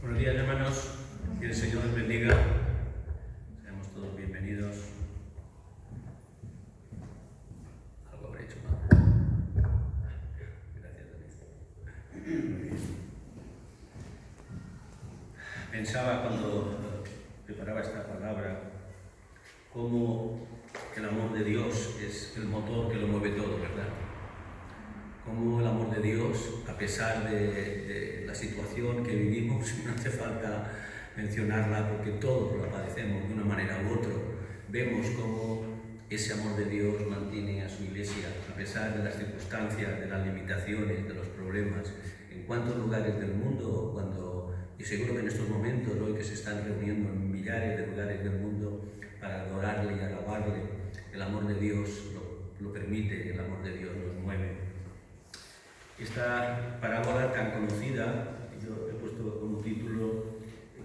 Buenos días, hermanos. Que el Señor les bendiga. Seamos todos bienvenidos. Algo habré hecho mal. Gracias, David. Pensaba cuando preparaba esta palabra cómo el amor de Dios es el motor que lo mueve todo, ¿verdad? Cómo el amor de Dios, a pesar de la situación que vivimos, no hace falta mencionarla porque todos la padecemos de una manera u otra, vemos cómo ese amor de Dios mantiene a su iglesia, a pesar de las circunstancias, de las limitaciones, de los problemas. En cuántos lugares del mundo, y seguro que en estos momentos, hoy que se están reuniendo en millares de lugares del mundo para adorarle y alabarle, el amor de Dios lo permite, el amor de Dios nos mueve. Esta parábola tan conocida, yo he puesto como título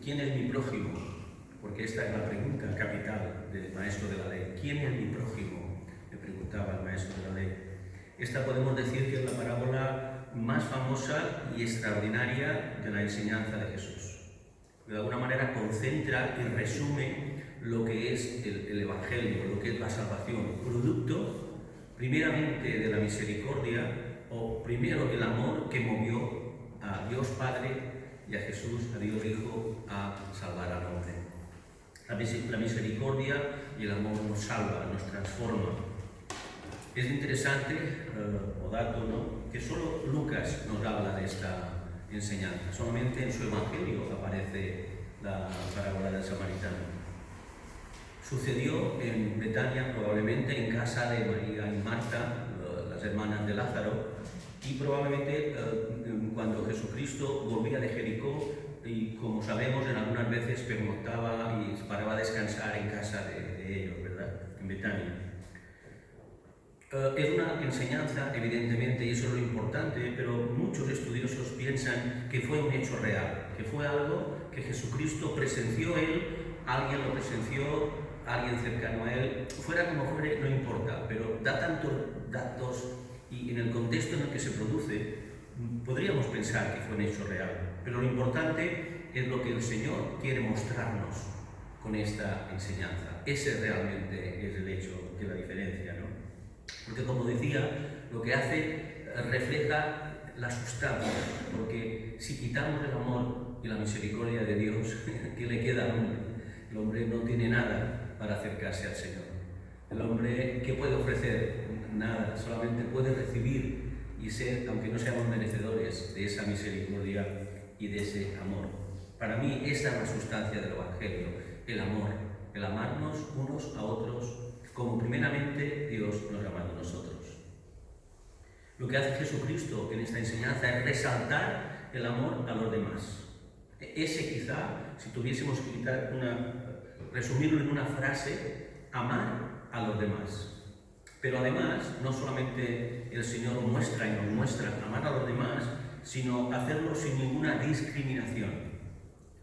¿Quién es mi prójimo? Porque esta es la pregunta capital del maestro de la ley. ¿Quién es mi prójimo?, le preguntaba el maestro de la ley. Esta podemos decir que es la parábola más famosa y extraordinaria de la enseñanza de Jesús. De alguna manera concentra y resume lo que es el Evangelio, lo que es la salvación, producto primeramente de la misericordia, o primero el amor que movió a Dios Padre y a Jesús, a Dios Hijo, a salvar al hombre. La misericordia y el amor nos salva, nos transforma. Es interesante, o dato, ¿no?, que solo Lucas nos habla de esta enseñanza. Solamente en su Evangelio aparece la parábola del samaritano. Sucedió en Betania, probablemente en casa de María y Marta, las hermanas de Lázaro, y probablemente cuando Jesucristo volvía de Jericó y, como sabemos, en algunas veces pernoctaba y paraba a descansar en casa de ellos, ¿verdad?, en Betania. Es una enseñanza, evidentemente, y eso es lo importante, pero muchos estudiosos piensan que fue un hecho real, que fue algo que Jesucristo presenció él, alguien lo presenció, alguien cercano a él, fuera como fuere, no importa, pero da tantos datos y en el contexto en el que se produce, podríamos pensar que fue un hecho real, pero lo importante es lo que el Señor quiere mostrarnos con esta enseñanza. Ese realmente es el hecho de la diferencia, ¿no? Porque, como decía, lo que hace refleja la sustancia, porque si quitamos el amor y la misericordia de Dios, ¿qué le queda al hombre? El hombre no tiene nada para acercarse al Señor. El hombre, ¿qué puede ofrecer? Nada, solamente puede recibir y ser, aunque no seamos merecedores, de esa misericordia y de ese amor. Para mí, esa es la sustancia del Evangelio, el amor, el amarnos unos a otros, como primeramente Dios nos ama a nosotros. Lo que hace Jesucristo en esta enseñanza es resaltar el amor a los demás. Ese quizá, si tuviésemos que resumirlo en una frase, amar a los demás. Pero además, no solamente el Señor muestra y nos muestra amar a los demás, sino hacerlo sin ninguna discriminación,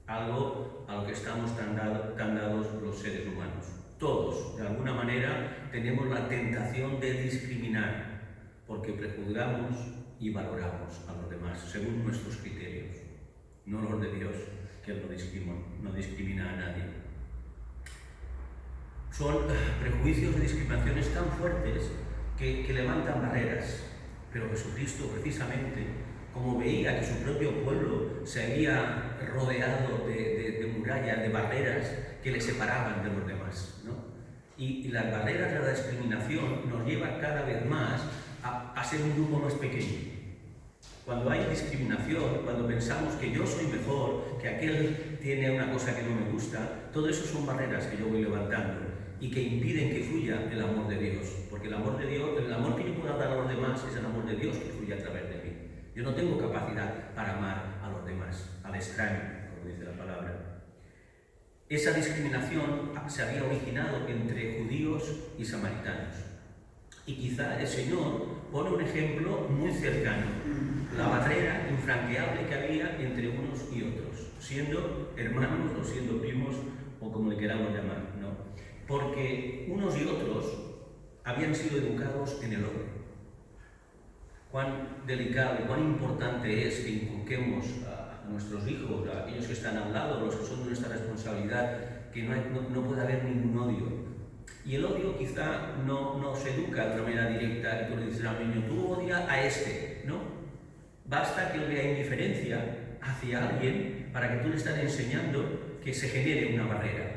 algo a lo que estamos tan dados los seres humanos. Todos, de alguna manera, tenemos la tentación de discriminar, porque prejuzgamos y valoramos a los demás según nuestros criterios, no los de Dios, que no discrimina a nadie. Son prejuicios y discriminaciones tan fuertes que levantan barreras, pero Jesucristo, precisamente, como veía que su propio pueblo se había rodeado de murallas, de barreras que le separaban de los demás, ¿no? Y las barreras de la discriminación nos llevan cada vez más a ser un grupo más pequeño. Cuando hay discriminación, cuando pensamos que yo soy mejor, que aquel tiene una cosa que no me gusta, todo eso son barreras que yo voy levantando y que impiden que fluya el amor de Dios. Porque el amor de Dios, el amor que yo pueda dar a los demás es el amor de Dios que fluye a través de mí. Yo no tengo capacidad para amar a los demás, al extraño, como dice la palabra. Esa discriminación se había originado entre judíos y samaritanos. Y quizá el Señor pone un ejemplo muy cercano, la barrera infranqueable que había entre unos y otros, siendo hermanos o siendo primos o como le queramos llamar, ¿no? Porque unos y otros habían sido educados en el orden. Cuán delicado y cuán importante es que inculquemos a nuestros hijos, a aquellos que están al lado, los que son de nuestra responsabilidad, que no puede haber ningún odio. Y el odio quizá no se educa de una manera directa, y tú le dices al niño, tú odias a este, ¿no? Basta que él vea indiferencia hacia alguien para que tú le estás enseñando que se genere una barrera.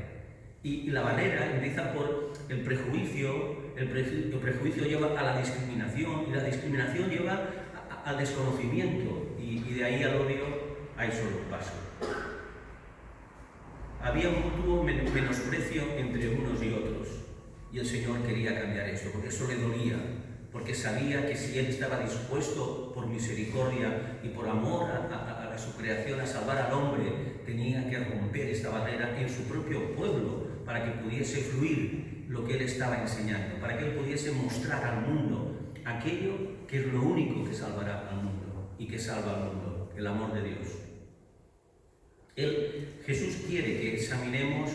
Y la barrera empieza por el prejuicio, el prejuicio lleva a la discriminación, y la discriminación lleva al desconocimiento, y de ahí al odio hay solo un paso. Había un mutuo menosprecio entre unos y otros, y el Señor quería cambiar eso, porque eso le dolía, porque sabía que si Él estaba dispuesto por misericordia y por amor a su creación a salvar al hombre, tenía que romper esta barrera en su propio pueblo para que pudiese fluir lo que Él estaba enseñando, para que Él pudiese mostrar al mundo aquello que es lo único que salvará al mundo y que salva al mundo, el amor de Dios. Jesús quiere que examinemos,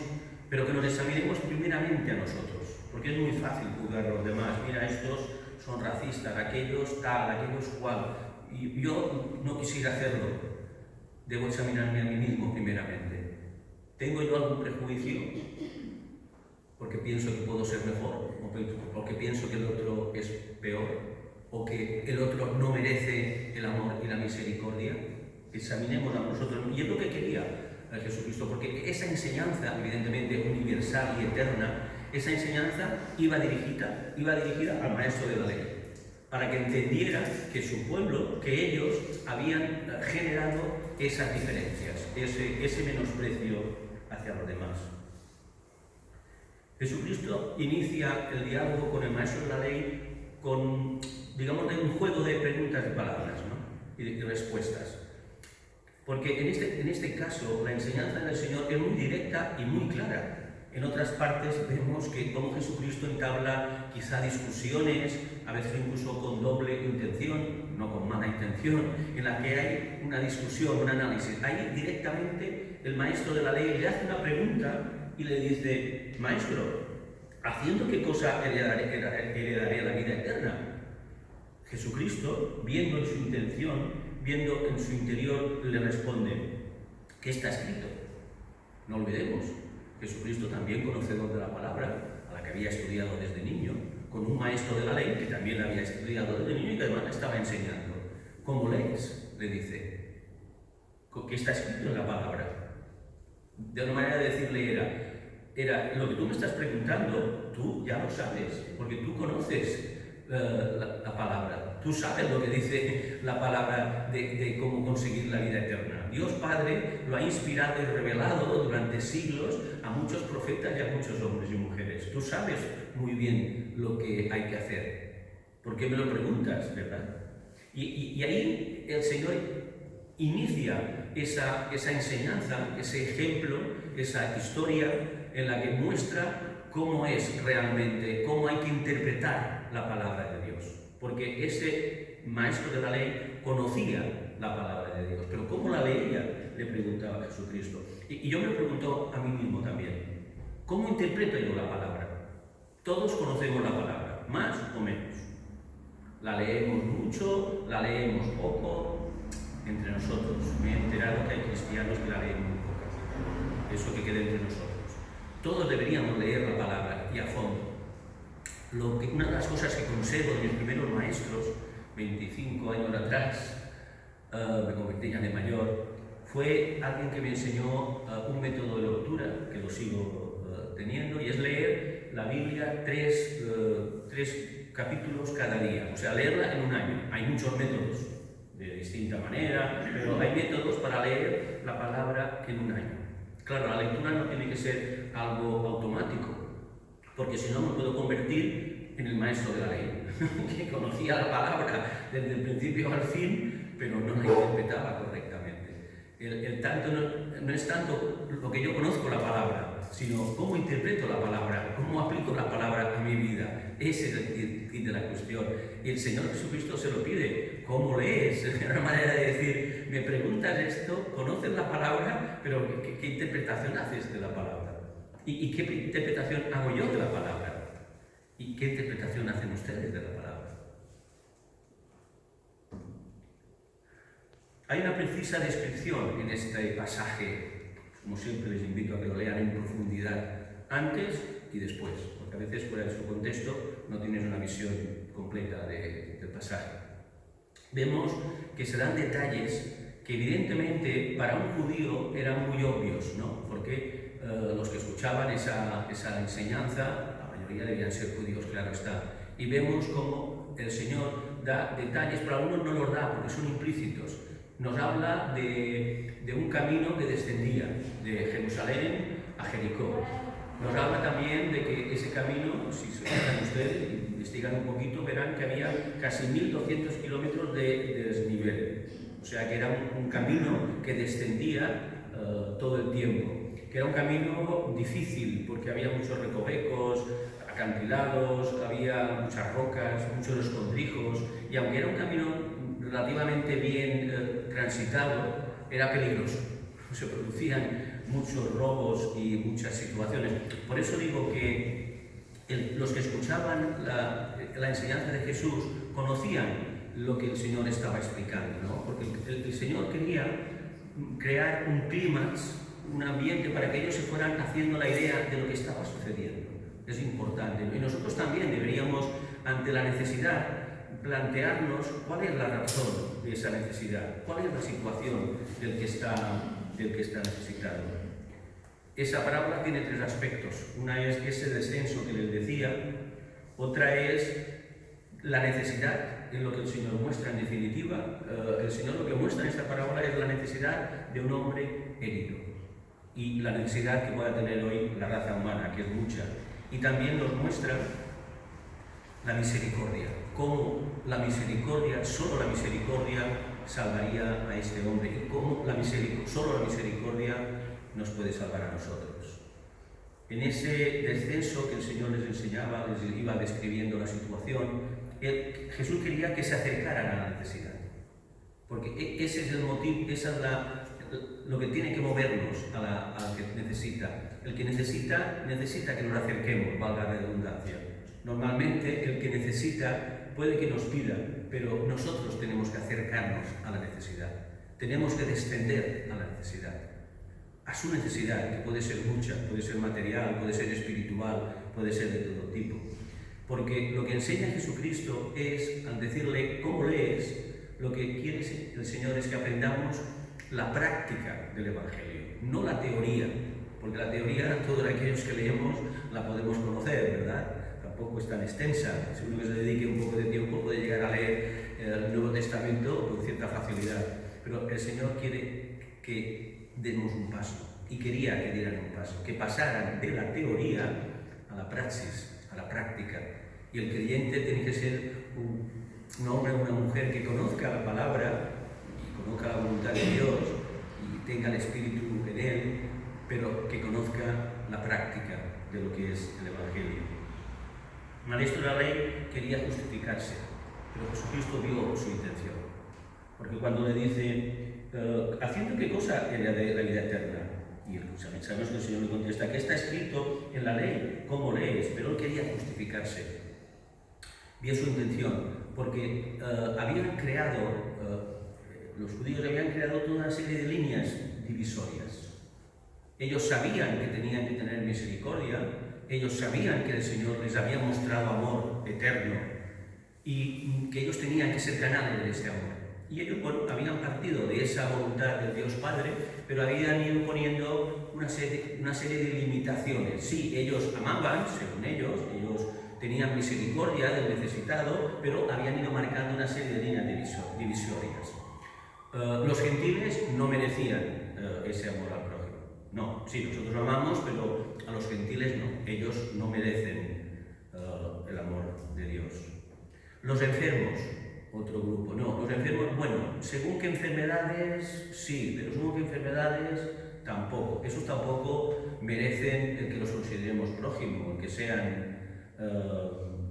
pero que nos examinemos primeramente a nosotros, porque es muy fácil juzgar a los demás. Mira, estos son racistas, aquellos tal, aquellos cual. Y yo no quisiera hacerlo. Debo examinarme a mí mismo primeramente. ¿Tengo yo algún prejuicio? Porque pienso que puedo ser mejor, o porque pienso que el otro es peor, o que el otro no merece el amor y la misericordia. Examinemos a nosotros, y es lo que quería Jesucristo, porque esa enseñanza, evidentemente universal y eterna, esa enseñanza iba dirigida al maestro de la ley, para que entendiera que su pueblo, que ellos habían generado esas diferencias, ese menosprecio hacia los demás. Jesucristo inicia el diálogo con el maestro de la ley con, digamos, un juego de preguntas y palabras, ¿no? y de respuestas. Porque en este caso la enseñanza del Señor es muy directa y muy clara. En otras partes vemos que como Jesucristo entabla quizá discusiones, a veces incluso con doble intención, no con mala intención, en la que hay una discusión, un análisis. Ahí directamente el maestro de la ley le hace una pregunta y le dice, maestro, ¿haciendo qué cosa heredaré la vida eterna? Jesucristo, viendo en su intención, viendo en su interior, le responde, ¿qué está escrito? No olvidemos, Jesucristo también conocedor de la palabra, a la que había estudiado desde niño, con un maestro de la ley que también la había estudiado desde niño y que además le estaba enseñando. ¿Cómo lees? Le dice, ¿qué está escrito en la palabra? De una manera de decirle era lo que tú me estás preguntando, tú ya lo sabes, porque tú conoces la palabra. Tú sabes lo que dice la palabra de cómo conseguir la vida eterna. Dios Padre lo ha inspirado y revelado durante siglos a muchos profetas y a muchos hombres y mujeres. Tú sabes muy bien lo que hay que hacer. ¿Por qué me lo preguntas, verdad? Y ahí el Señor inicia esa enseñanza, ese ejemplo, esa historia en la que muestra cómo es realmente, cómo hay que interpretar la palabra de Dios. Porque ese maestro de la ley conocía la palabra de Dios, pero ¿cómo la leía? Le preguntaba a Jesucristo. Y yo me pregunto a mí mismo también, ¿cómo interpreto yo la palabra? Todos conocemos la palabra, más o menos. La leemos mucho, la leemos poco. Entre nosotros, me he enterado que hay cristianos que la leen muy poco. Eso que quede entre nosotros. Todos deberíamos leer la palabra y a fondo. Una de las cosas que conservo de mis primeros maestros, 25 años atrás, me convertí ya de mayor, fue alguien que me enseñó un método de lectura, que lo sigo teniendo, y es leer la Biblia tres capítulos cada día, o sea, leerla en un año. Hay muchos métodos de distinta manera, pero hay métodos para leer la palabra en un año. Claro, la lectura no tiene que ser algo automático, porque si no me puedo convertir en el maestro de la ley, que conocía la palabra desde el principio al fin, pero no la interpretaba correctamente. El tanto no es tanto lo que yo conozco la palabra, sino cómo interpreto la palabra, cómo aplico la palabra a mi vida. Ese es el fin de la cuestión. Y el Señor Jesucristo se lo pide. ¿Cómo lees? Es una manera de decir, me preguntas esto, conoces la palabra, pero ¿qué interpretación haces de la palabra? ¿Y qué interpretación hago yo de la palabra? ¿Y qué interpretación hacen ustedes de la palabra? Hay una precisa descripción en este pasaje, como siempre les invito a que lo lean en profundidad, antes y después, porque a veces fuera de su contexto no tienes una visión completa del pasaje. Vemos que se dan detalles que evidentemente para un judío eran muy obvios, ¿no? Porque los que escuchaban esa enseñanza, la mayoría debían ser judíos, claro está. Y vemos cómo el Señor da detalles, pero algunos no los da porque son implícitos. Nos habla de un camino que descendía de Jerusalén a Jericó. Nos habla también de que ese camino, si se fijan ustedes, investigan un poquito, verán que había casi 1200 kilómetros de desnivel. O sea que era un camino que descendía todo el tiempo, que era un camino difícil porque había muchos recovecos, acantilados, había muchas rocas, muchos escondrijos, y aunque era un camino relativamente bien transitado, era peligroso. Se producían muchos robos y muchas situaciones. Por eso digo que los que escuchaban la enseñanza de Jesús conocían lo que el Señor estaba explicando, ¿no? Porque el Señor quería crear un clímax, un ambiente para que ellos se fueran haciendo la idea de lo que estaba sucediendo. Es importante, ¿no? Y nosotros también deberíamos, ante la necesidad, plantearnos cuál es la razón de esa necesidad, cuál es la situación del que está necesitado. Esa parábola tiene tres aspectos. Una es ese descenso que les decía, otra es la necesidad, en lo que el Señor muestra en definitiva. El Señor lo que muestra en esta parábola es la necesidad de un hombre herido y la necesidad que pueda tener hoy la raza humana, que es mucha. Y también nos muestra la misericordia, cómo la misericordia, solo la misericordia salvaría a este hombre y cómo solo la misericordia nos puede salvar a nosotros. En ese descenso que el Señor les enseñaba, les iba describiendo la situación, Jesús quería que se acercaran a la necesidad, porque ese es el motivo, esa es lo que tiene que movernos al que necesita. El que necesita que nos acerquemos, valga la redundancia. Normalmente el que necesita puede que nos pida, pero nosotros tenemos que acercarnos a la necesidad. Tenemos que descender a la necesidad, a su necesidad, que puede ser mucha, puede ser material, puede ser espiritual, puede ser de todo tipo. Porque lo que enseña Jesucristo es, al decirle cómo lees, lo que quiere el Señor es que aprendamos la práctica del Evangelio, no la teoría, porque la teoría, todos aquellos que leemos, la podemos conocer, ¿verdad? Tampoco es tan extensa. Si uno que se dedique un poco de tiempo puede llegar a leer el Nuevo Testamento con cierta facilidad. Pero el Señor quiere que demos un paso, y quería que dieran un paso, que pasaran de la teoría a la praxis, a la práctica. Y el creyente tiene que ser un hombre o una mujer que conozca la palabra y conozca la voluntad de Dios y tenga el Espíritu en él, pero que conozca la práctica de lo que es el Evangelio. El maestro de la ley quería justificarse, pero Jesucristo vio su intención. Porque cuando le dice, ¿haciendo qué cosa? Era de la vida eterna. Y sabemos que el Señor le contesta, que está escrito en la ley, ¿cómo lees? Pero él quería justificarse. Vio su intención, porque los judíos habían creado toda una serie de líneas divisorias. Ellos sabían que tenían que tener misericordia, ellos sabían que el Señor les había mostrado amor eterno y que ellos tenían que ser canales de ese amor. Y ellos, habían partido de esa voluntad del Dios Padre, pero habían ido poniendo una serie de limitaciones. Sí, ellos amaban, según ellos tenían misericordia del necesitado, pero habían ido marcando una serie de líneas divisorias. Los gentiles no merecían ese amor al prójimo. No, sí, nosotros amamos, pero a los gentiles no. Ellos no merecen el amor de Dios. Los enfermos, otro grupo. No, los enfermos, bueno, según qué enfermedades, sí, pero según qué enfermedades, tampoco. Esos tampoco merecen el que los consideremos prójimos, que sean...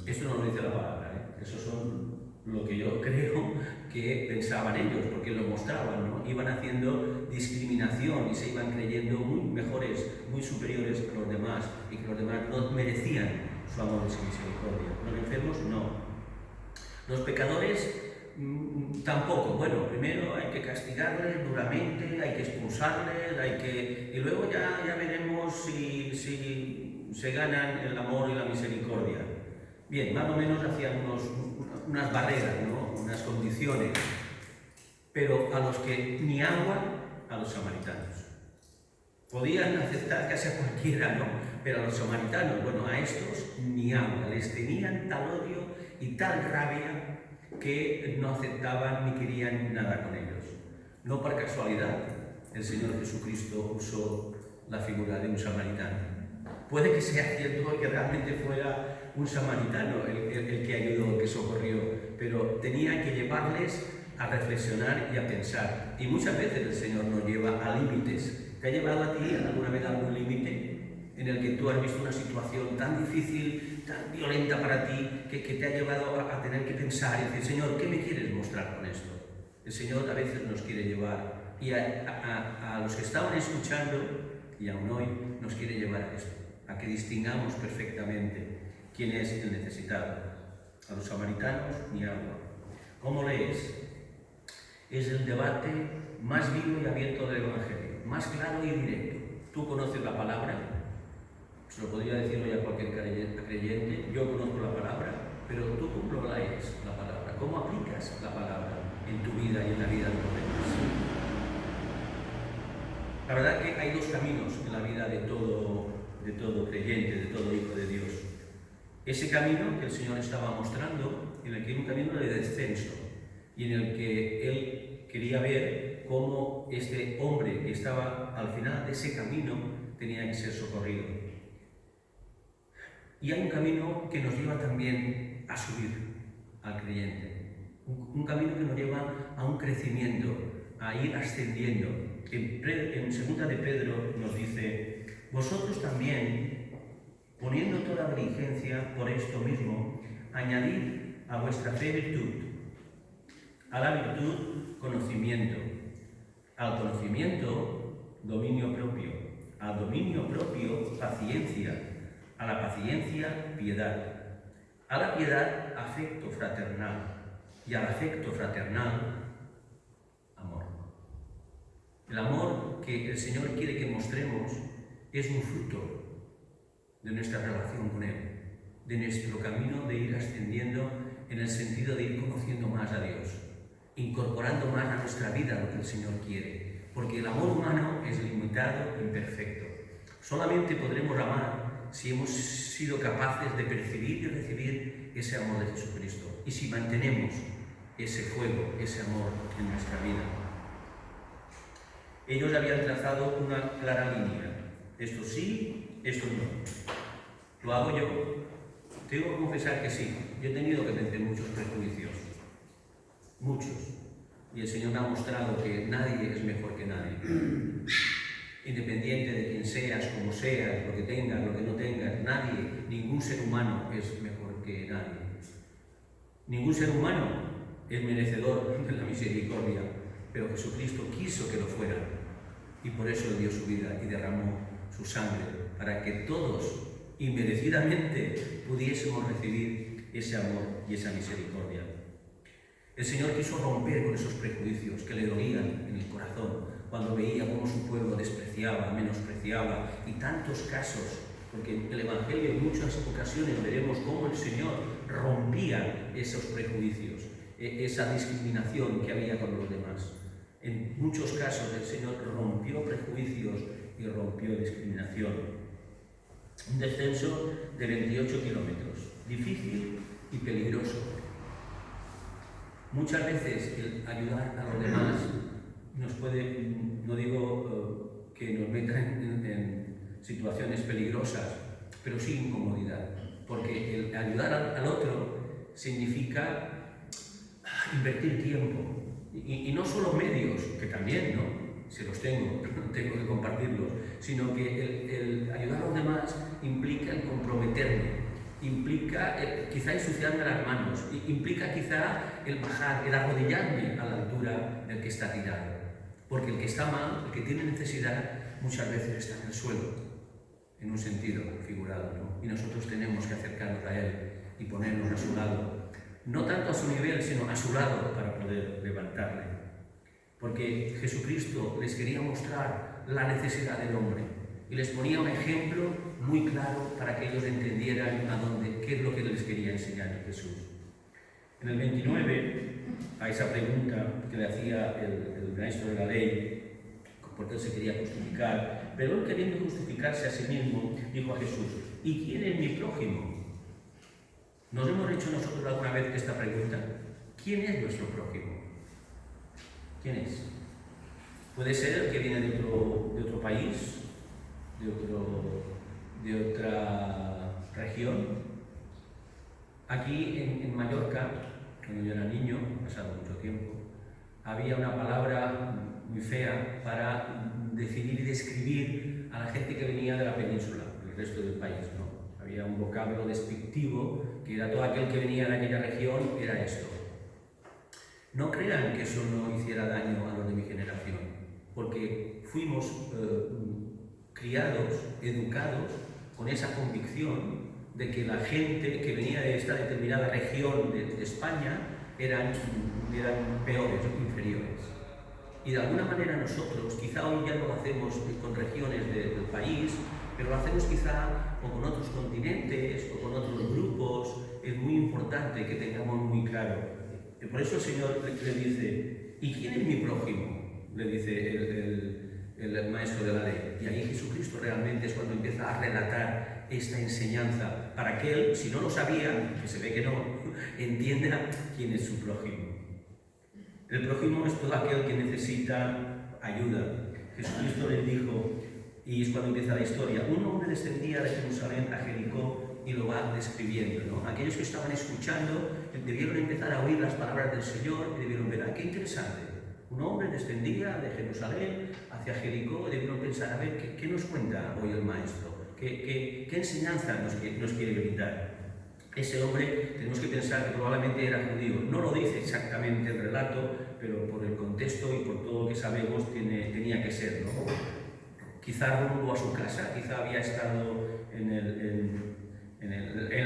esto no lo dice la palabra, ¿eh? Eso son lo que yo creo que pensaban ellos, porque lo mostraban, ¿no? Iban haciendo discriminación y se iban creyendo muy mejores, muy superiores a los demás, y que los demás no merecían su amor y su misericordia. Los enfermos, no. Los pecadores tampoco. Bueno, primero hay que castigarles duramente, hay que expulsarles, y luego ya veremos si se ganan el amor y la misericordia. Bien, más o menos hacían unas barreras, ¿no? Unas condiciones, pero a los que ni agua, a los samaritanos. Podían aceptar casi a cualquiera, ¿no? Pero a los samaritanos, bueno, a estos ni agua, les tenían tal odio y tal rabia que no aceptaban ni querían nada con ellos. No por casualidad, el Señor Jesucristo usó la figura de un samaritano. Puede que sea cierto que realmente fuera un samaritano el que ayudó, el que socorrió, pero tenía que llevarles a reflexionar y a pensar. Y muchas veces el Señor nos lleva a límites. ¿Te ha llevado a ti alguna vez a algún límite en el que tú has visto una situación tan difícil, tan violenta para ti, que te ha llevado a tener que pensar y decir, Señor, ¿qué me quieres mostrar con esto? El Señor a veces nos quiere llevar, y a los que estaban escuchando, y aún hoy, nos quiere llevar a esto, a que distingamos perfectamente quién es el necesitado. A los samaritanos, ni agua. ¿Cómo lees? Es el debate más vivo y abierto del Evangelio, más claro y directo. Tú conoces la palabra, se lo podría decir hoy a cualquier creyente, yo conozco la palabra, pero tú cómo lo lees la palabra, cómo aplicas la palabra en tu vida y en la vida de los demás. La verdad que hay dos caminos en la vida de todo creyente, de todo hijo de Dios. Ese camino que el Señor estaba mostrando, en el que hay un camino de descenso, y en el que Él quería ver cómo este hombre que estaba al final de ese camino tenía que ser socorrido. Y hay un camino que nos lleva también a subir al creyente, un camino que nos lleva a un crecimiento, a ir ascendiendo. En segunda de Pedro nos dice, vosotros también, poniendo toda diligencia por esto mismo, añadid a vuestra fe virtud, a la virtud conocimiento, al conocimiento dominio propio, al dominio propio paciencia, a la paciencia piedad, a la piedad afecto fraternal y al afecto fraternal amor. El amor que el Señor quiere que mostremos es un fruto de nuestra relación con Él, de nuestro camino de ir ascendiendo en el sentido de ir conociendo más a Dios, incorporando más a nuestra vida lo que el Señor quiere, porque el amor humano es limitado e imperfecto. Solamente podremos amar si hemos sido capaces de percibir y recibir ese amor de Jesucristo, y si mantenemos ese fuego, ese amor en nuestra vida. Ellos habían trazado una clara línea, esto sí, esto no. ¿Lo hago yo? Tengo que confesar que sí, yo he tenido que vencer muchos prejuicios, muchos, y el Señor me ha mostrado que nadie es mejor que nadie. Independiente de quién seas, como seas, lo que tengas, lo que no tengas, nadie, ningún ser humano es mejor que nadie. Ningún ser humano es merecedor de la misericordia, pero Jesucristo quiso que lo fuera, y por eso dio su vida y derramó su sangre, para que todos, inmerecidamente, pudiésemos recibir ese amor y esa misericordia. El Señor quiso romper con esos prejuicios que le dolían en el corazón cuando veía cómo su pueblo despreciaba, menospreciaba, y tantos casos, porque en el Evangelio en muchas ocasiones veremos cómo el Señor rompía esos prejuicios, esa discriminación que había con los demás. En muchos casos el Señor rompió prejuicios y rompió discriminación. Un descenso de 28 kilómetros, difícil y peligroso. Muchas veces el ayudar a los demás nos puede, no digo que nos meta en situaciones peligrosas, pero sí incomodidad, porque el ayudar al otro significa invertir tiempo, y no solo medios, que también, ¿no? Si los tengo que compartirlos, sino que el ayudar a los demás implica el comprometerme, implica quizá ensuciarme las manos, implica quizá el bajar, el arrodillarme a la altura del que está tirado, porque el que está mal, el que tiene necesidad, muchas veces está en el suelo, en un sentido figurado, ¿no? Y nosotros tenemos que acercarnos a Él y ponernos a su lado no tanto a su nivel, sino a su lado para poder levantarle. Porque Jesucristo les quería mostrar la necesidad del hombre y les ponía un ejemplo muy claro para que ellos entendieran qué es lo que les quería enseñar Jesús. En el 29, a esa pregunta que le hacía el maestro de la ley, porque él se quería justificar, pero él, queriendo justificarse a sí mismo, dijo a Jesús: ¿y quién es mi prójimo? ¿Nos hemos hecho nosotros alguna vez esta pregunta? ¿Quién es nuestro prójimo? ¿Quién es? Puede ser el que viene de otro país, de otra región. Aquí en Mallorca, cuando yo era niño, ha pasado mucho tiempo, había una palabra muy fea para definir y describir a la gente que venía de la península, del resto del país, ¿no? Había un vocablo despectivo que era todo aquel que venía de aquella región, era esto. No crean que eso no hiciera daño a los de mi generación, porque fuimos criados, educados con esa convicción de que la gente que venía de esta determinada región de España eran peores, inferiores. Y de alguna manera nosotros, quizá hoy ya no lo hacemos con regiones del país, pero lo hacemos quizá o con otros continentes o con otros grupos. Es muy importante que tengamos muy claro. Y por eso el Señor le dice: ¿y quién es mi prójimo?, le dice el maestro de la ley. Y ahí Jesucristo realmente es cuando empieza a relatar esta enseñanza para que él, si no lo sabía, que se ve que no, entienda quién es su prójimo. El prójimo es todo aquel que necesita ayuda. Jesucristo les dijo, y es cuando empieza la historia: un hombre descendía de Jerusalén a Jericó, y lo va describiendo, ¿no? Aquellos que estaban escuchando debieron empezar a oír las palabras del Señor y debieron ver: qué interesante. Un hombre descendía de Jerusalén hacia Jericó, y debieron pensar: a ver, ¿qué nos cuenta hoy el maestro? ¿Qué enseñanza nos quiere brindar? Ese hombre, tenemos que pensar que probablemente era judío. No lo dice exactamente el relato, pero por el contexto y por todo lo que sabemos tenía que ser, ¿no? Quizá rumbo a su casa, quizá había estado en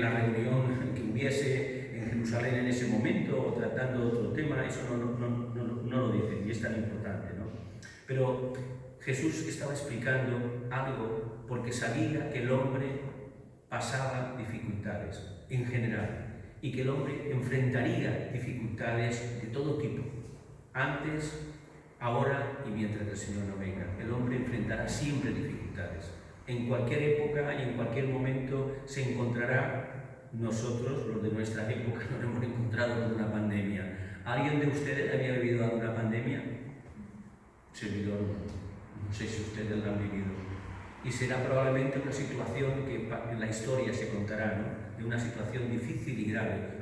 la reunión que hubiese en Jerusalén en ese momento, o tratando otro tema. Eso no lo dice, y es tan importante, ¿no? Pero Jesús estaba explicando algo porque sabía que el hombre pasaba dificultades en general y que el hombre enfrentaría dificultades de todo tipo, antes, ahora y mientras el Señor no venga. El hombre enfrentará siempre dificultades. En cualquier época y en cualquier momento se encontrará. Nosotros, los de nuestra época, nos hemos encontrado con una pandemia. ¿Alguien de ustedes había vivido alguna pandemia? Servidor, no sé si ustedes la han vivido. Y será probablemente una situación que en la historia se contará, ¿no? De una situación difícil y grave.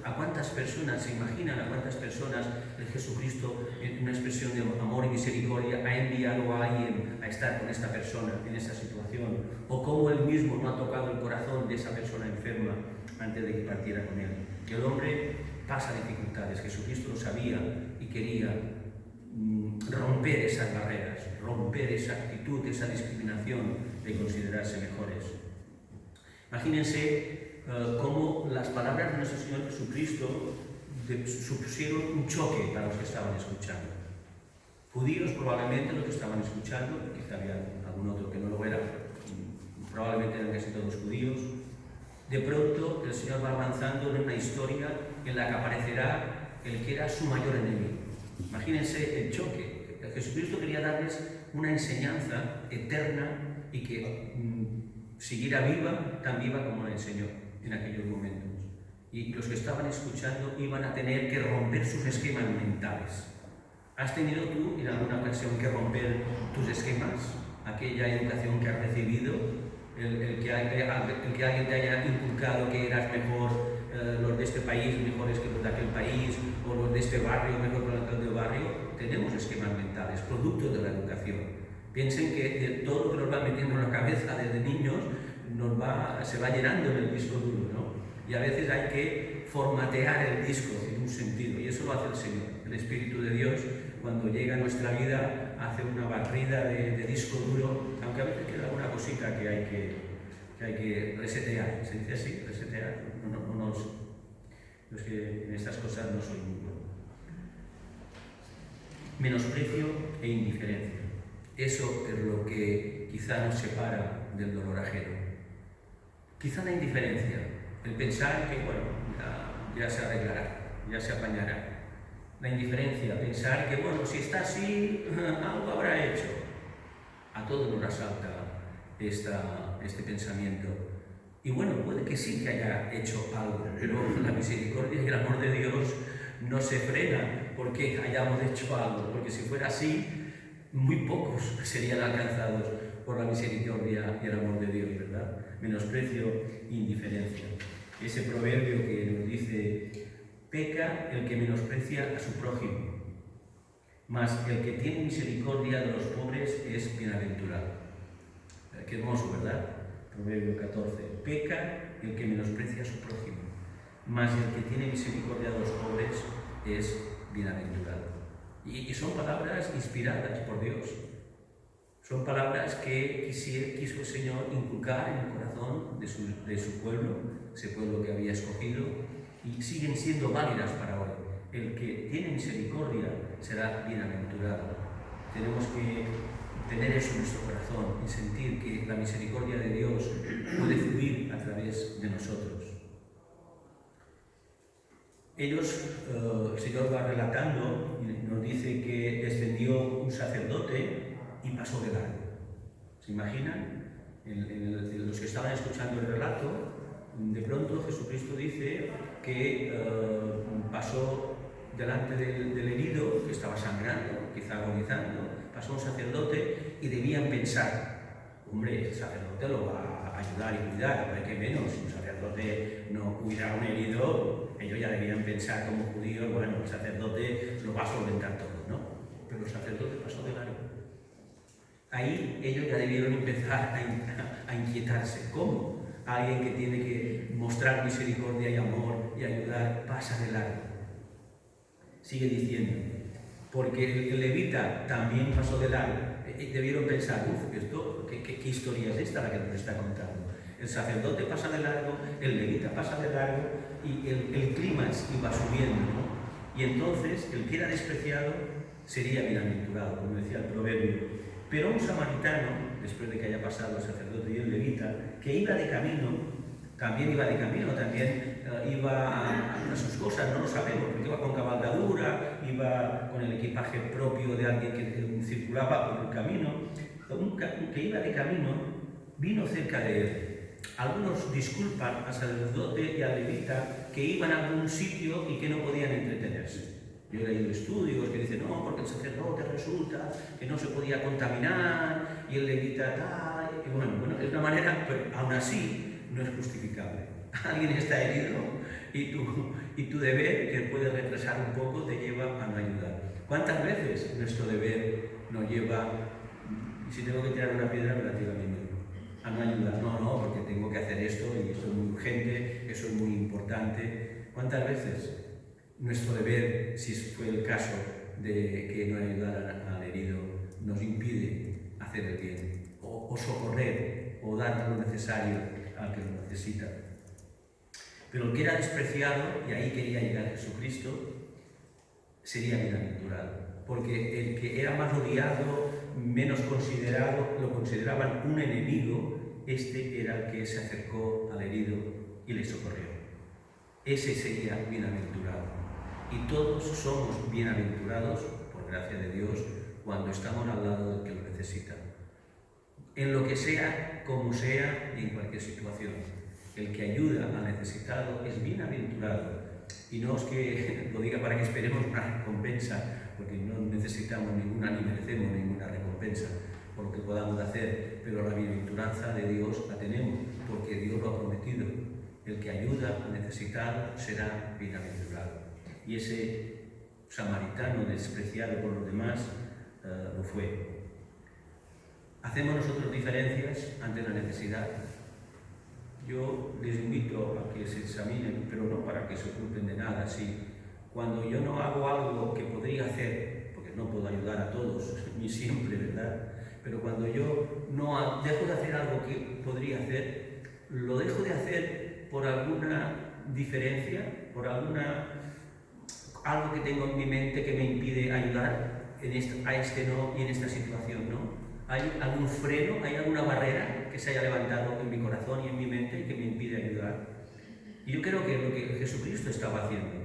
¿A cuántas personas se imaginan, a cuántas personas el Jesucristo, en una expresión de amor y misericordia, ha enviado a alguien a estar con esta persona en esa situación? O cómo él mismo no ha tocado el corazón de esa persona enferma antes de que partiera con él. Que el hombre pasa dificultades. Jesucristo lo sabía y quería romper esas barreras, romper esa actitud, esa discriminación de considerarse mejores. Imagínense cómo las palabras de nuestro Señor Jesucristo supusieron un choque para los que estaban escuchando. Judíos probablemente los que estaban escuchando, quizá había algún otro que no lo era, probablemente eran casi todos judíos. De pronto el Señor va avanzando en una historia en la que aparecerá el que era su mayor enemigo. Imagínense el choque. Jesucristo quería darles una enseñanza eterna y que siguiera viva, tan viva como la enseñó en aquellos momentos. Y los que estaban escuchando iban a tener que romper sus esquemas mentales. ¿Has tenido tú en alguna ocasión que romper tus esquemas? Aquella educación que has recibido, el que alguien te haya inculcado que eras mejor, los de este país mejores que los de aquel país, o los de este barrio mejor que los del barrio. Tenemos esquemas mentales, producto de la educación. Piensen que de todo lo que nos va metiendo en la cabeza desde niños se va llenando en el disco duro, ¿no? Y a veces hay que formatear el disco en un sentido, y eso lo hace el Señor. El Espíritu de Dios, cuando llega a nuestra vida, hace una barrida de disco duro, aunque a veces queda alguna cosita que hay que resetear. ¿Se dice así? Resetear. No lo sé. Yo es que en estas cosas no soy muy bueno. Menosprecio e indiferencia. Eso es lo que quizá nos separa del dolor ajeno. Quizá la indiferencia, el pensar que, bueno, ya se arreglará, ya se apañará. La indiferencia, pensar que, bueno, si está así, algo habrá hecho. A todos nos asalta este pensamiento. Y bueno, puede que sí que haya hecho algo, pero la misericordia y el amor de Dios no se frena porque hayamos hecho algo, porque si fuera así, muy pocos serían alcanzados por la misericordia y el amor de Dios, ¿verdad? Menosprecio e indiferencia. Ese proverbio que nos dice: peca el que menosprecia a su prójimo, mas el que tiene misericordia de los pobres es bienaventurado. Qué hermoso, ¿verdad? Proverbio 14. Peca el que menosprecia a su prójimo, mas el que tiene misericordia de los pobres es bienaventurado. Y son palabras inspiradas por Dios. Son palabras que quiso el Señor inculcar en el corazón de su pueblo, ese pueblo que había escogido, y siguen siendo válidas para hoy. El que tiene misericordia será bienaventurado. Tenemos que tener eso en nuestro corazón y sentir que la misericordia de Dios puede fluir a través de nosotros. Ellos, el Señor va relatando y nos dice que descendió un sacerdote y pasó de largo. ¿Se imaginan? Los que estaban escuchando el relato, de pronto Jesucristo dice que pasó delante del herido que estaba sangrando, quizá agonizando, pasó un sacerdote y debían pensar: hombre, el sacerdote lo va a ayudar y cuidar, no hay que menos, si un sacerdote no cuida a un herido, ellos ya debían pensar como judíos: bueno, el sacerdote lo va a solventar todo, ¿no? Pero el sacerdote pasó de largo. Ahí ellos ya debieron empezar a inquietarse. ¿Cómo? Alguien que tiene que mostrar misericordia y amor y ayudar pasa de largo. Sigue diciendo: porque el levita también pasó de largo. Debieron pensar: ¿qué historia es esta la que nos está contando? El sacerdote pasa de largo, el levita pasa de largo, y el clímax iba subiendo, ¿no? Y entonces el que era despreciado sería bienaventurado, como decía el proverbio. Pero un samaritano, después de que haya pasado el sacerdote y el levita, que iba de camino, también iba a sus cosas, no lo sabemos, porque iba con cabalgadura, iba con el equipaje propio de alguien que circulaba por el camino, que iba de camino, vino cerca de él. Algunos disculpan al sacerdote y al levita que iban a algún sitio y que no podían entretenerse. Yo he leído estudios que dicen: no, porque el sacerdote resulta que no se podía contaminar y el levita tal. Y bueno, es una manera, pero aún así no es justificable. Alguien está herido y tu deber, que puede retrasar un poco, te lleva a no ayudar. ¿Cuántas veces nuestro deber nos lleva, si tengo que tirar una piedra, me la tiro a mí mismo, a no ayudar? No, porque tengo que hacer esto y esto es muy urgente, eso es muy importante. ¿Cuántas veces nuestro deber, si fue el caso de que no ayudar al herido, nos impide hacer el bien, o socorrer, o dar lo necesario al que lo necesita? Pero el que era despreciado, y ahí quería llegar Jesucristo, sería bienaventurado, porque el que era más odiado, menos considerado, lo consideraban un enemigo, este era el que se acercó al herido y le socorrió. Ese sería bienaventurado. Y todos somos bienaventurados, por gracia de Dios, cuando estamos al lado del que lo necesita. En lo que sea, como sea, y en cualquier situación. El que ayuda al necesitado es bienaventurado. Y no es que lo diga para que esperemos una recompensa, porque no necesitamos ninguna, ni merecemos ninguna recompensa por lo que podamos hacer, pero la bienaventuranza de Dios la tenemos, porque Dios lo ha prometido. El que ayuda al necesitado será bienaventurado. Y ese samaritano despreciado por los demás lo fue. ¿Hacemos nosotros diferencias ante la necesidad? Yo les invito a que se examinen, pero no para que se ocupen de nada. Si cuando yo no hago algo que podría hacer, porque no puedo ayudar a todos, ni siempre, ¿verdad? Pero cuando yo no dejo de hacer algo que podría hacer, lo dejo de hacer por alguna diferencia, por algo que tengo en mi mente que me impide ayudar a este no y en esta situación no. ¿Hay algún freno, hay alguna barrera que se haya levantado en mi corazón y en mi mente y que me impide ayudar? Y yo creo que lo que Jesucristo estaba haciendo,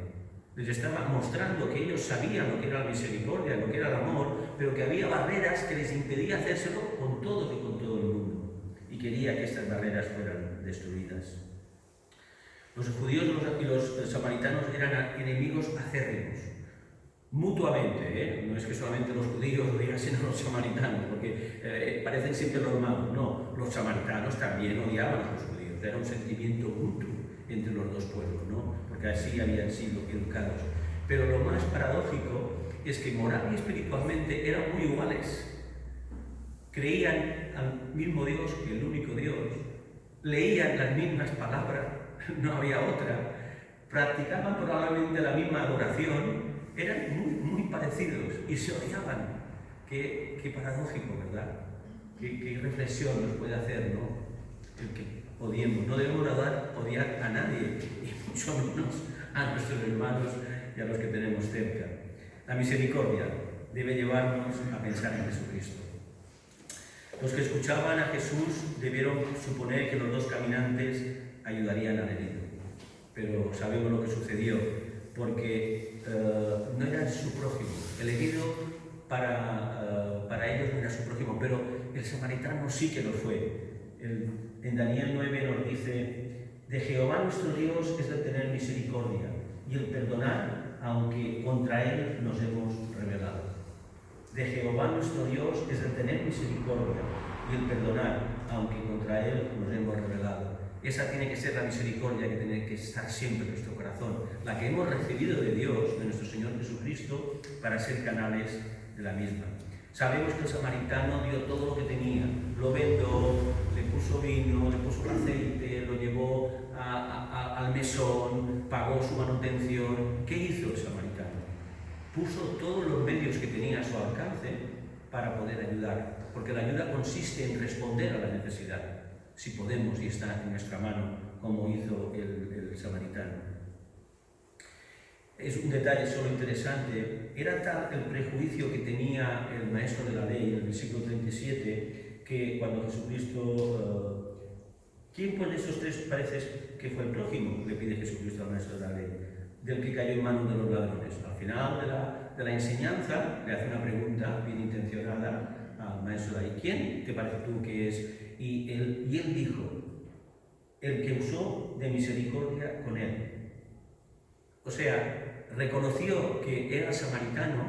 les estaba mostrando que ellos sabían lo que era la misericordia, lo que era el amor, pero que había barreras que les impedía hacérselo con todos y con todo el mundo. Y quería que estas barreras fueran destruidas. Los judíos y los samaritanos eran enemigos acérrimos, mutuamente, no es que solamente los judíos odiasen a los samaritanos, porque parecen siempre los malos, no, los samaritanos también odiaban a los judíos, era un sentimiento mutuo entre los dos pueblos, ¿no? Porque así habían sido educados. Pero lo más paradójico es que moral y espiritualmente eran muy iguales. Creían al mismo Dios, el único Dios, leían las mismas palabras, no había otra, practicaban probablemente la misma adoración, eran muy parecidos y se odiaban. Qué paradójico, ¿verdad? Qué reflexión nos puede hacer, ¿no? El que odiemos. No debemos odiar a nadie, y mucho menos a nuestros hermanos y a los que tenemos cerca. La misericordia debe llevarnos a pensar en Jesucristo. Los que escuchaban a Jesús debieron suponer que los dos caminantes ayudarían al herido. Pero sabemos lo que sucedió, porque no era su prójimo. El herido para ellos no era su prójimo, pero el samaritano sí que lo fue. En Daniel 9 nos dice: de Jehová nuestro Dios es de tener misericordia y el perdonar, aunque contra él nos hemos rebelado. De Jehová nuestro Dios es de tener misericordia y el perdonar, aunque contra él nos hemos rebelado. Esa tiene que ser la misericordia que tiene que estar siempre en nuestro corazón, la que hemos recibido de Dios, de nuestro Señor Jesucristo, para ser canales de la misma. Sabemos que el samaritano dio todo lo que tenía, lo vendó, le puso vino, le puso aceite, lo llevó al mesón, pagó su manutención. ¿Qué hizo el samaritano? Puso todos los medios que tenía a su alcance para poder ayudar, porque la ayuda consiste en responder a la necesidad, si podemos y está en nuestra mano, como hizo el samaritano. Es un detalle solo interesante. Era tal el prejuicio que tenía el maestro de la ley en el versículo 37, que cuando Jesucristo... ¿quién pues de esos tres parece que fue el prójimo? Le pide Jesucristo al maestro de la ley, del que cayó en manos de los ladrones. Al final de la enseñanza le hace una pregunta bien intencionada al maestro de la ley: ¿quién te parece tú que es? Y él dijo: el que usó de misericordia con él. O sea, reconoció que era samaritano,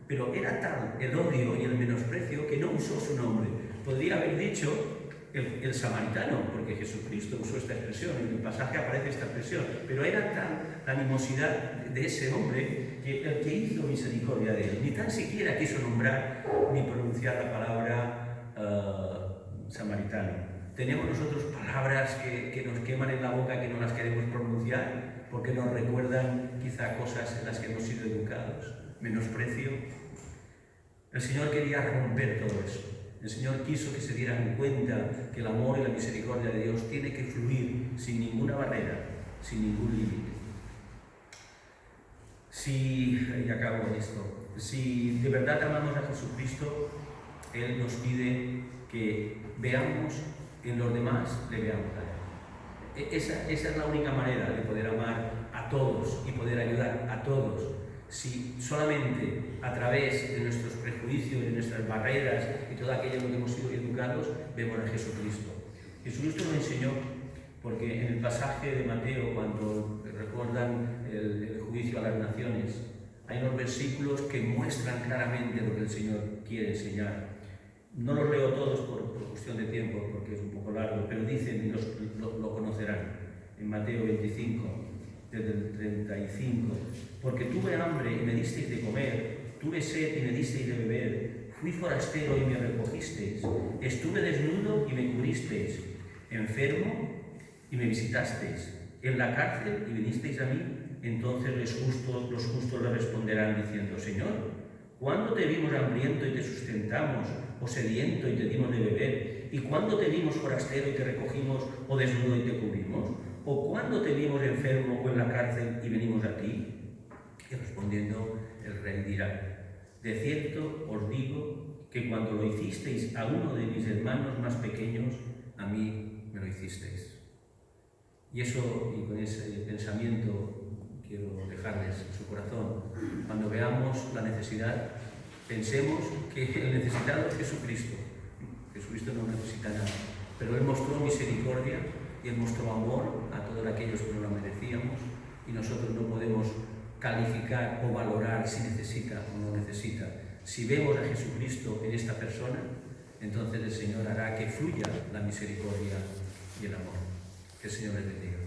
pero era tal el odio y el menosprecio que no usó su nombre. Podría haber dicho el samaritano, porque Jesucristo usó esta expresión, en el pasaje aparece esta expresión, pero era tal la animosidad de ese hombre que el que hizo misericordia de él ni tan siquiera quiso nombrar ni pronunciar la palabra samaritano. Tenemos nosotros palabras que nos queman en la boca, que no las queremos pronunciar porque nos recuerdan quizá cosas en las que hemos sido educados, menosprecio. El Señor quería romper todo eso. El Señor quiso que se dieran cuenta que el amor y la misericordia de Dios tiene que fluir sin ninguna barrera, sin ningún límite. Y acabo con esto, si de verdad amamos a Jesucristo, Él nos pide que veamos en los demás, le veamos a Él. Esa es la única manera de poder amar a todos y poder ayudar a todos. Si solamente a través de nuestros prejuicios, de nuestras barreras y todo aquello en lo que hemos sido educados, vemos a Jesucristo. Jesucristo lo enseñó, porque en el pasaje de Mateo, cuando recuerdan el juicio a las naciones, hay unos versículos que muestran claramente lo que el Señor quiere enseñar. No los leo todos por cuestión de tiempo, porque es un poco largo, pero dicen, y lo conocerán, en Mateo 25, desde el 35, porque tuve hambre y me disteis de comer, tuve sed y me disteis de beber, fui forastero y me recogisteis, estuve desnudo y me cubristeis, enfermo y me visitasteis, en la cárcel y vinisteis a mí. Entonces los justos le responderán diciendo: Señor, ¿cuándo te vimos hambriento y te sustentamos, o sediento y te dimos de beber? ¿Y cuándo te vimos forastero y te recogimos, o desnudo y te cubrimos? ¿O cuándo te vimos enfermo o en la cárcel y venimos a ti? Y respondiendo el rey dirá: de cierto os digo que cuando lo hicisteis a uno de mis hermanos más pequeños, a mí me lo hicisteis. Y eso, y con ese pensamiento quiero dejarles en su corazón. Cuando veamos la necesidad, pensemos que el necesitado es Jesucristo. Jesucristo no necesita nada, pero Él mostró misericordia y Él mostró amor a todos aquellos que no lo merecíamos, y nosotros no podemos calificar o valorar si necesita o no necesita. Si vemos a Jesucristo en esta persona, entonces el Señor hará que fluya la misericordia y el amor. Que el Señor les bendiga.